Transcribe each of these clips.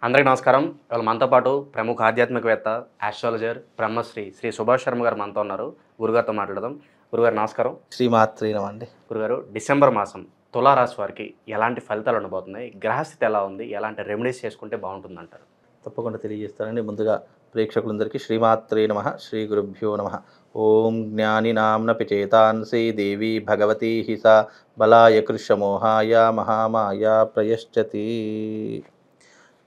అందరికీ నమస్కారం. ఇవాళ మనతో పాటు ప్రముఖ ఆధ్యాత్మికవేత్త, ఆస్ట్రాలజర్, బ్రహ్మశ్రీ శ్రీ సుభాష్ శర్మ గారు మనతో ఉన్నారు. గురుగారితో మాట్లాడదాం. గురుగారు నమస్కారం. శ్రీమాత్రే నమః అండి. గురుగారు, డిసెంబర్ మాసం తులారాశి వారికి ఎలాంటి ఫలితాలు ఉండబోతున్నాయి? గ్రహస్థితి ఎలా ఉంది? ఎలాంటి రెమెడీస్ చేసుకుంటే బాగుంటుందంటారు? తప్పకుండా తెలియజేస్తానండి. ముందుగా ప్రేక్షకులందరికీ శ్రీమాత్రే నమః, శ్రీ గురుభ్యో నమః. ఓం జ్ఞానినాంనపి చేతాంసి దేవి భగవతి హి సా బలాయ కృషమోహాయ మహామాయ ప్రయశ్చతి.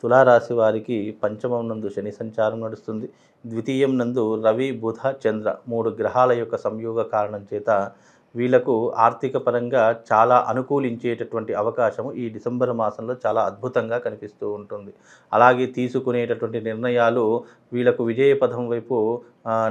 తులారాశి వారికి పంచమం నందు శని సంచారం నడుస్తుంది. ద్వితీయం నందు రవి బుధ చంద్ర 3 గ్రహాల యొక్క సంయోగ కారణం చేత వీళ్ళకు ఆర్థిక పరంగా చాలా అనుకూలించేటటువంటి అవకాశము ఈ డిసెంబర్ మాసంలో చాలా అద్భుతంగా కనిపిస్తూ ఉంటుంది. అలాగే తీసుకునేటటువంటి నిర్ణయాలు వీళ్ళకు విజయపథం వైపు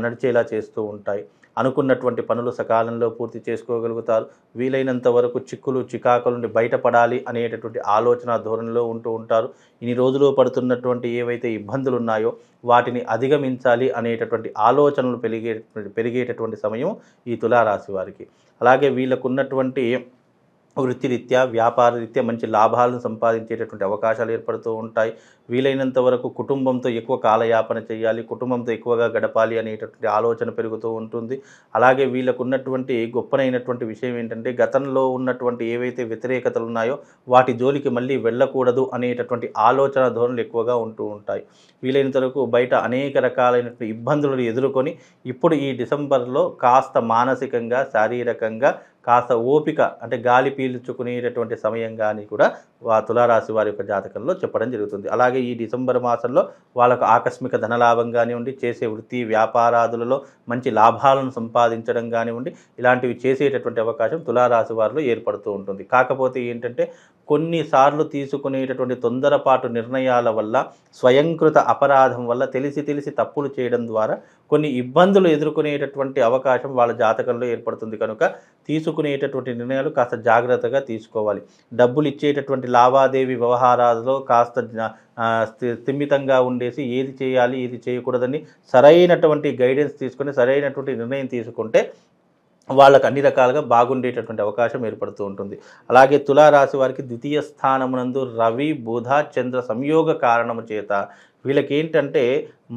నడిచేలా చేస్తూ ఉంటాయి. అనుకున్నటువంటి పనులు సకాలంలో పూర్తి చేసుకోగలుగుతారు. వీలైనంత వరకు చిక్కులు చికాకుల నుండి బయటపడాలి అనేటటువంటి ఆలోచన ధోరణిలో ఉంటూ ఉంటారు. ఇన్ని రోజులు పడుతున్నటువంటి ఏవైతే ఇబ్బందులు ఉన్నాయో వాటిని అధిగమించాలి అనేటటువంటి ఆలోచనలు పెరిగేటటువంటి సమయం ఈ తులారాశి వారికి. అలాగే వీళ్ళకున్నటువంటి వృత్తిరీత్యా వ్యాపార రీత్యా మంచి లాభాలను సంపాదించేటటువంటి అవకాశాలు ఏర్పడుతూ ఉంటాయి. వీలైనంత వరకు కుటుంబంతో ఎక్కువ కాలయాపన చేయాలి, కుటుంబంతో ఎక్కువగా గడపాలి అనేటటువంటి ఆలోచన పెరుగుతూ ఉంటుంది. అలాగే వీళ్ళకు ఉన్నటువంటి గొప్పనైనటువంటి విషయం ఏంటంటే గతంలో ఉన్నటువంటి ఏవైతే వ్యతిరేకతలు ఉన్నాయో వాటి జోలికి మళ్ళీ వెళ్ళకూడదు అనేటటువంటి ఆలోచన ధోరణులు ఎక్కువగా ఉంటూ ఉంటాయి. వీలైనంత వరకు బయట అనేక రకాలైనటువంటి ఇబ్బందులను ఎదుర్కొని ఇప్పుడు ఈ డిసెంబర్లో కాస్త మానసికంగా శారీరకంగా కాస్త ఓపిక అంటే గాలి పీల్చుకునేటటువంటి సమయంగా అని కూడా తులారాశి వారి యొక్క జాతకంలో చెప్పడం జరుగుతుంది. అలాగే ఈ డిసెంబర్ మాసంలో వాళ్ళకు ఆకస్మిక ధనలాభం కానివ్వండి, చేసే వృత్తి వ్యాపారాదులలో మంచి లాభాలను సంపాదించడం కానివ్వండి, ఇలాంటివి చేసేటటువంటి అవకాశం తులారాశి వారిలో ఏర్పడుతూ ఉంటుంది. కాకపోతే ఏంటంటే కొన్నిసార్లు తీసుకునేటటువంటి తొందరపాటు నిర్ణయాల వల్ల, స్వయంకృత అపరాధం వల్ల తెలిసి తప్పులు చేయడం ద్వారా కొన్ని ఇబ్బందులు ఎదుర్కొనేటటువంటి అవకాశం వాళ్ళ జాతకంలో ఏర్పడుతుంది. కనుక తీసుకునేటటువంటి నిర్ణయాలు కాస్త జాగ్రత్తగా తీసుకోవాలి. డబ్బులు ఇచ్చేటటువంటి లావాదేవీ వ్యవహారాలలో కాస్త స్థిమితంగా ఉండేసి ఏది చేయాలి ఏది చేయకూడదని సరైనటువంటి గైడెన్స్ తీసుకొని సరైనటువంటి నిర్ణయం తీసుకుంటే వాళ్ళకు అన్ని రకాలుగా బాగుండేటటువంటి అవకాశం ఏర్పడుతూ ఉంటుంది. అలాగే తులారాశి వారికి ద్వితీయ స్థానమునందు రవి బుధ చంద్ర సంయోగ కారణము చేత వీళ్ళకి ఏంటంటే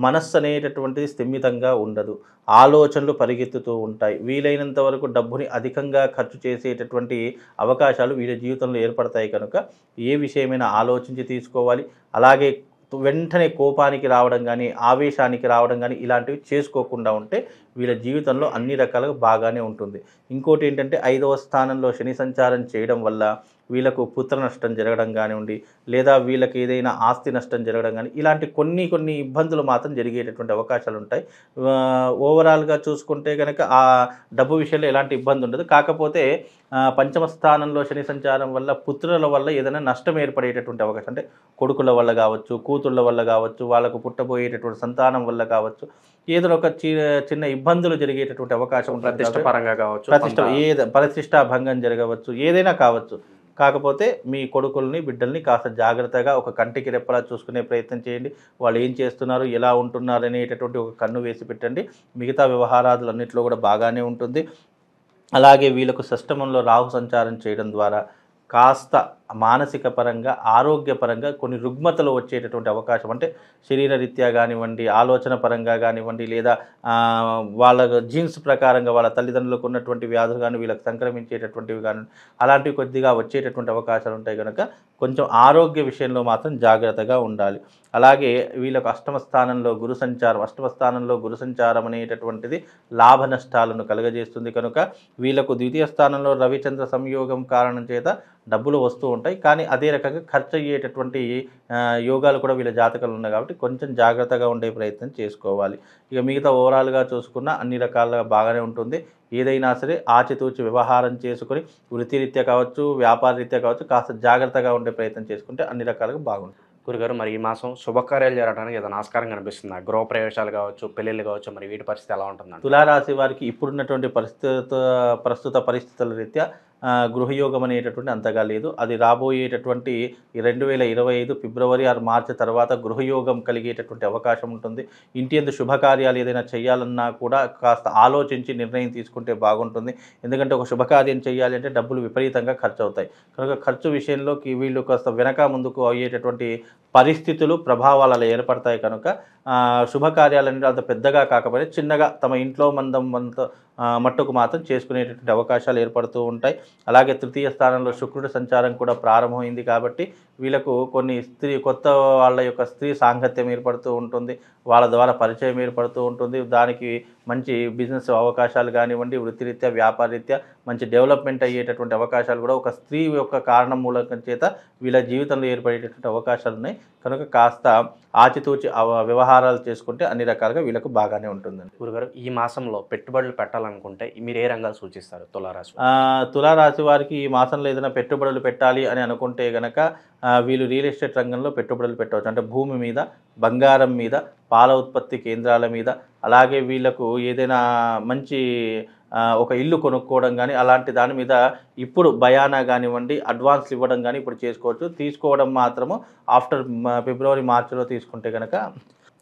మనస్సు అనేటటువంటిది స్థిమితంగా ఉండదు, ఆలోచనలు పరిగెత్తుతూ ఉంటాయి. వీలైనంత వరకు డబ్బుని అధికంగా ఖర్చు చేసేటటువంటి అవకాశాలు వీళ్ళ జీవితంలో ఏర్పడతాయి. కనుక ఏ విషయమైనా ఆలోచించి తీసుకోవాలి. అలాగే వెంటనే కోపానికి రావడం కానీ ఆవేశానికి రావడం కానీ ఇలాంటివి చేసుకోకుండా ఉంటే వీళ్ళ జీవితంలో అన్ని రకాలుగా బాగానే ఉంటుంది. ఇంకోటి ఏంటంటే 5వ స్థానంలో శని సంచారం చేయడం వల్ల వీళ్ళకు పుత్ర నష్టం జరగడం కానివ్వండి, లేదా వీళ్ళకి ఏదైనా ఆస్తి నష్టం జరగడం కానీ ఇలాంటి కొన్ని ఇబ్బందులు మాత్రం జరిగేటటువంటి అవకాశాలు ఉంటాయి. ఓవరాల్గా చూసుకుంటే కనుక ఆ డబ్బు విషయంలో ఎలాంటి ఇబ్బంది ఉండదు. కాకపోతే పంచమ స్థానంలో శని సంచారం వల్ల పుత్రుల వల్ల ఏదైనా నష్టం ఏర్పడేటటువంటి అవకాశం, అంటే కొడుకుల వల్ల కావచ్చు, కూతుళ్ళ వల్ల కావచ్చు, వాళ్ళకు పుట్టబోయేటటువంటి సంతానం వల్ల కావచ్చు, ఏదో ఒక చిన్న ఇబ్బందులు జరిగేటటువంటి అవకాశం ఉంటుంది. ప్రతిష్టపరంగా కావచ్చు, ప్రతిష్టా భంగం జరగవచ్చు, ఏదైనా కావచ్చు. కాకపోతే మీ కొడుకుల్ని బిడ్డల్ని కాస్త జాగ్రత్తగా ఒక కంటికి రెప్పలా చూసుకునే ప్రయత్నం చేయండి. వాళ్ళు ఏం చేస్తున్నారు, ఎలా ఉంటున్నారు అనేటటువంటి ఒక కన్ను వేసి పెట్టండి. మిగతా వ్యవహారాలన్నింటిలో కూడా బాగానే ఉంటుంది. అలాగే వీళ్ళకు షష్టమంలో రాహు సంచారం చేయడం ద్వారా కాస్త మానసిక పరంగా ఆరోగ్యపరంగా కొన్ని రుగ్మతలు వచ్చేటటువంటి అవకాశం, అంటే శరీర రీత్యా కానివ్వండి, ఆలోచన పరంగా కానివ్వండి, లేదా వాళ్ళ జీన్స్ ప్రకారంగా వాళ్ళ తల్లిదండ్రులకు ఉన్నటువంటి వ్యాధులు కానీ వీళ్ళకి సంక్రమించేటటువంటివి కానీ అలాంటివి కొద్దిగా వచ్చేటటువంటి అవకాశాలు ఉంటాయి. కనుక కొంచెం ఆరోగ్య విషయంలో మాత్రం జాగ్రత్తగా ఉండాలి. అలాగే వీళ్ళకు అష్టమ స్థానంలో గురు సంచారం అనేటటువంటిది లాభ నష్టాలను కలుగజేస్తుంది. కనుక వీళ్ళకు ద్వితీయ స్థానంలో రవిచంద్ర సంయోగం కారణం చేత డబ్బులు వస్తూ ఉంటాయి, కానీ అదే రకంగా ఖర్చు అయ్యేటటువంటి యోగాలు కూడా వీళ్ళ జాతకాలు ఉన్నాయి. కాబట్టి కొంచెం జాగ్రత్తగా ఉండే ప్రయత్నం చేసుకోవాలి. ఇక మిగతా ఓవరాల్గా చూసుకున్న అన్ని రకాలుగా బాగానే ఉంటుంది. ఏదైనా సరే ఆచితూచి వ్యవహారం చేసుకొని వృత్తిరీత్యా కావచ్చు, వ్యాపార రీత్యా కావచ్చు, కాస్త జాగ్రత్తగా ఉండే ప్రయత్నం చేసుకుంటే అన్ని రకాలుగా బాగుంటుంది. గురుగారు, మరి ఈ మాసం శుభకార్యాలు జరగడానికి ఏదైనా ఆస్కారం కనిపిస్తుందా? గృహప్రవేశాలు కావచ్చు, పెళ్ళిళ్ళు కావచ్చు, మరి వీటి పరిస్థితి ఎలా ఉంటుందండి? తులారాశి వారికి ఇప్పుడున్నటువంటి ప్రస్తుత పరిస్థితుల రీత్యా గృహయోగం అనేటటువంటి అంతగా లేదు. అది రాబోయేటటువంటి 2025 ఫిబ్రవరి ఆర్ మార్చి తర్వాత గృహయోగం కలిగేటటువంటి అవకాశం ఉంటుంది. ఇంటి యందు శుభకార్యాలు ఏదైనా చేయాలన్నా కూడా కాస్త ఆలోచించి నిర్ణయం తీసుకుంటే బాగుంటుంది. ఎందుకంటే ఒక శుభకార్యం చేయాలి అంటే డబ్బులు విపరీతంగా ఖర్చు అవుతాయి. కనుక ఖర్చు విషయంలోకి వీళ్ళు కాస్త వెనక ముందుకు అయ్యేటటువంటి పరిస్థితులు ప్రభావాలు అలా ఏర్పడతాయి. కనుక శుభకార్యాలన్నీ అంత పెద్దగా కాకపోతే చిన్నగా తమ ఇంట్లో మట్టుకు మాత్రం చేసుకునేటటువంటి అవకాశాలు ఏర్పడుతూ ఉంటాయి. అలాగే తృతీయ స్థానంలో శుక్రుడి సంచారం కూడా ప్రారంభమైంది కాబట్టి వీళ్ళకు కొన్ని కొత్త వాళ్ళ యొక్క స్త్రీ సాంగత్యం ఏర్పడుతూ ఉంటుంది. వాళ్ళ ద్వారా పరిచయం ఏర్పడుతూ ఉంటుంది. దానికి మంచి బిజినెస్ అవకాశాలు కానివ్వండి, వృత్తిరీత్యా వ్యాపారరీత్యా మంచి డెవలప్మెంట్ అయ్యేటటువంటి అవకాశాలు కూడా ఒక స్త్రీ యొక్క కారణం మూలకం చేత వీళ్ళ జీవితంలో ఏర్పడేటటువంటి అవకాశాలు ఉన్నాయి. కనుక కాస్త ఆచితూచి వ్యవహారాలు చేసుకుంటే అన్ని రకాలుగా వీళ్ళకు బాగానే ఉంటుందండి. గురుగారు, ఈ మాసంలో పెట్టుబడులు పెట్టాలనుకుంటే మీరు ఏ రంగాలు సూచిస్తారు? తులారాశి తులారాశి వారికి ఈ మాసంలో ఏదైనా పెట్టుబడులు పెట్టాలి అని అనుకుంటే గనక వీళ్ళు రియల్ ఎస్టేట్ రంగంలో పెట్టుబడులు పెట్టవచ్చు. అంటే భూమి మీద, బంగారం మీద, పాల ఉత్పత్తి కేంద్రాల మీద, అలాగే వీళ్ళకు ఏదైనా మంచి ఒక ఇల్లు కొనుక్కోవడం కానీ అలాంటి దాని మీద ఇప్పుడు బయానా కానివ్వండి, అడ్వాన్స్లు ఇవ్వడం కానీ ఇప్పుడు చేసుకోవచ్చు. తీసుకోవడం మాత్రము ఆఫ్టర్ ఫిబ్రవరి మార్చిలో తీసుకుంటే కనుక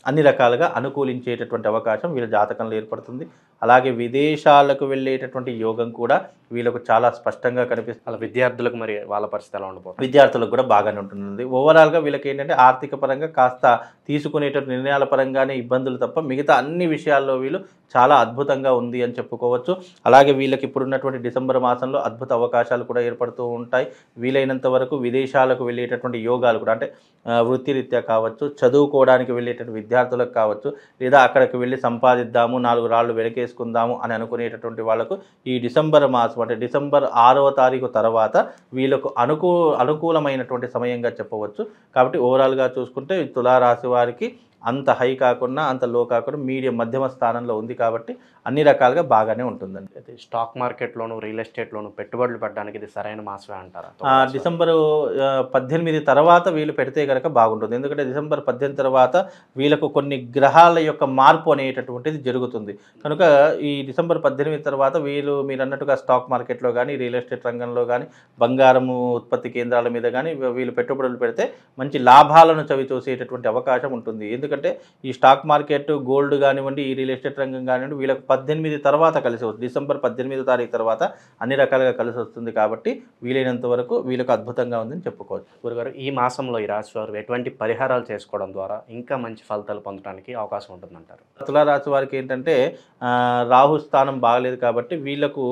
అన్ని రకాలుగా అనుకూలించేటటువంటి అవకాశం వీళ్ళ జాతకంలో ఏర్పడుతుంది. అలాగే విదేశాలకు వెళ్ళేటటువంటి యోగం కూడా వీళ్ళకు చాలా స్పష్టంగా కనిపిస్తుంది. అలా విద్యార్థులకు మరి వాళ్ళ పరిస్థితి ఎలా ఉండబోతుంది? విద్యార్థులకు కూడా బాగానే ఉంటుంది. ఓవరాల్గా వీళ్ళకి ఏంటంటే ఆర్థిక పరంగా కాస్త తీసుకునేటటువంటి నిర్ణయాల పరంగానే ఇబ్బందులు తప్ప మిగతా అన్ని విషయాల్లో వీళ్ళు చాలా అద్భుతంగా ఉంది అని చెప్పుకోవచ్చు. అలాగే వీళ్ళకి ఇప్పుడున్నటువంటి డిసెంబర్ మాసంలో అద్భుత అవకాశాలు కూడా ఏర్పడుతూ ఉంటాయి. వీలైనంత వరకు విదేశాలకు వెళ్ళేటటువంటి యోగాలు కూడా, అంటే వృత్తిరీత్యా కావచ్చు, చదువుకోవడానికి వెళ్ళేటటువంటి విద్యార్థులకు కావచ్చు, లేదా అక్కడికి వెళ్ళి సంపాదిద్దాము, 4 రాళ్ళు వెనకేసుకుందాము అని అనుకునేటటువంటి వాళ్ళకు ఈ డిసెంబర్ మాసం అంటే డిసెంబర్ 6వ తారీఖు తర్వాత వీళ్ళకు అనుకూలమైనటువంటి సమయంగా చెప్పవచ్చు. కాబట్టి ఓవరాల్గా చూసుకుంటే తులారాశి వారికి అంత హై కాకుండా అంత లో కాకుండా మీడియం మధ్యమ స్థానంలో ఉంది కాబట్టి అన్ని రకాలుగా బాగానే ఉంటుందండి. అయితే స్టాక్ మార్కెట్లోను రియల్ ఎస్టేట్లోను పెట్టుబడులు పెట్టడానికి ఇది సరైన మాసమే అంటారా? డిసెంబరు 18 తర్వాత వీళ్ళు పెడితే కనుక బాగుంటుంది. ఎందుకంటే డిసెంబర్ 18 తర్వాత వీళ్ళకు కొన్ని గ్రహాల యొక్క మార్పు అనేటటువంటిది జరుగుతుంది. కనుక ఈ డిసెంబర్ 18 తర్వాత మీరు అన్నట్టుగా స్టాక్ మార్కెట్లో కానీ, రియల్ ఎస్టేట్ రంగంలో కానీ, బంగారము ఉత్పత్తి కేంద్రాల మీద కానీ వీళ్ళు పెట్టుబడులు పెడితే మంచి లాభాలను చవి చూసేటటువంటి అవకాశం ఉంటుంది. ఎందుకంటే ఈ స్టాక్ మార్కెట్, గోల్డ్ కానివ్వండి, ఈ రియల్ ఎస్టేట్ రంగం కానివ్వండి వీళ్ళకి 18 తర్వాత కలిసి వస్తుంది. డిసెంబర్ 18 తారీఖు తర్వాత అన్ని రకాలుగా కలిసి వస్తుంది కాబట్టి వీలైనంత వరకు వీళ్ళకి అద్భుతంగా ఉందని చెప్పుకోవచ్చు. గురుగారు, ఈ మాసంలో ఈ రాశి వారు ఎటువంటి పరిహారాలు చేసుకోవడం ద్వారా ఇంకా మంచి ఫలితాలు పొందడానికి అవకాశం ఉంటుందంటారు? తులారాశి వారికి ఏంటంటే రాహు స్థానం బాగలేదు కాబట్టి వీళ్ళకు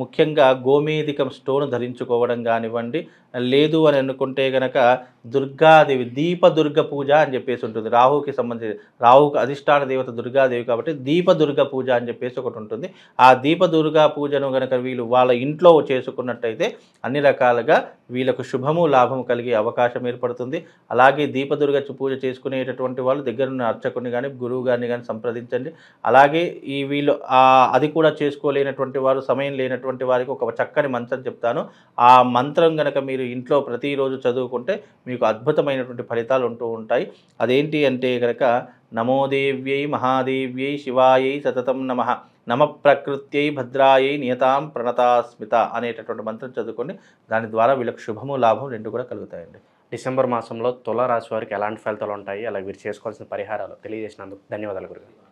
ముఖ్యంగా గోమేధికం స్టోన్ ధరించుకోవడం కానివ్వండి, లేదు అని అనుకుంటే కనుక దుర్గాదేవి దీపదుర్గ పూజ అని చెప్పేసి ఉంటుంది. రాహుకి సంబంధించి రాహుకి అధిష్టాన దేవత దుర్గాదేవి కాబట్టి దీపదుర్గ పూజ అని చెప్పేసి ఒకటి ఉంటుంది. ఆ దీపదుర్గా పూజను కనుక వీళ్ళు వాళ్ళ ఇంట్లో చేసుకున్నట్టయితే అన్ని రకాలుగా వీళ్ళకు శుభము లాభము కలిగే అవకాశం ఏర్పడుతుంది. అలాగే దీపదుర్గ పూజ చేసుకునేటటువంటి వాళ్ళు దగ్గరున్న అర్చకుని కానీ, గురువు గారిని కానీ సంప్రదించండి. అలాగే వీళ్ళు అది కూడా చేసుకోలేనటువంటి వారు, సమయం లేనటువంటి వారికి ఒక చక్కని మంత్రం చెప్తాను. ఆ మంత్రం కనుక మీరు ఇంట్లో ప్రతిరోజు చదువుకుంటే మీకు అద్భుతమైనటువంటి ఫలితాలు ఉంటూ ఉంటాయి. అదేంటి అంటే కనుక నమోదేవ్యై మహాదేవ్యై శివాయై సతతం నమః నమ ప్రకృత్యై భద్రాయై నియతాం ప్రణతాస్మిత అనేటటువంటి మంత్రం చదువుకొని దాని ద్వారా వీళ్ళకి శుభము లాభం రెండు కూడా కలుగుతాయండి. డిసెంబర్ మాసంలో తులారాశి వారికి ఎలాంటి ఫలితాలు ఉంటాయి, అలాగే వీరు చేసుకోవాల్సిన పరిహారాలు తెలియజేసినందుకు ధన్యవాదాలు గురుగారు.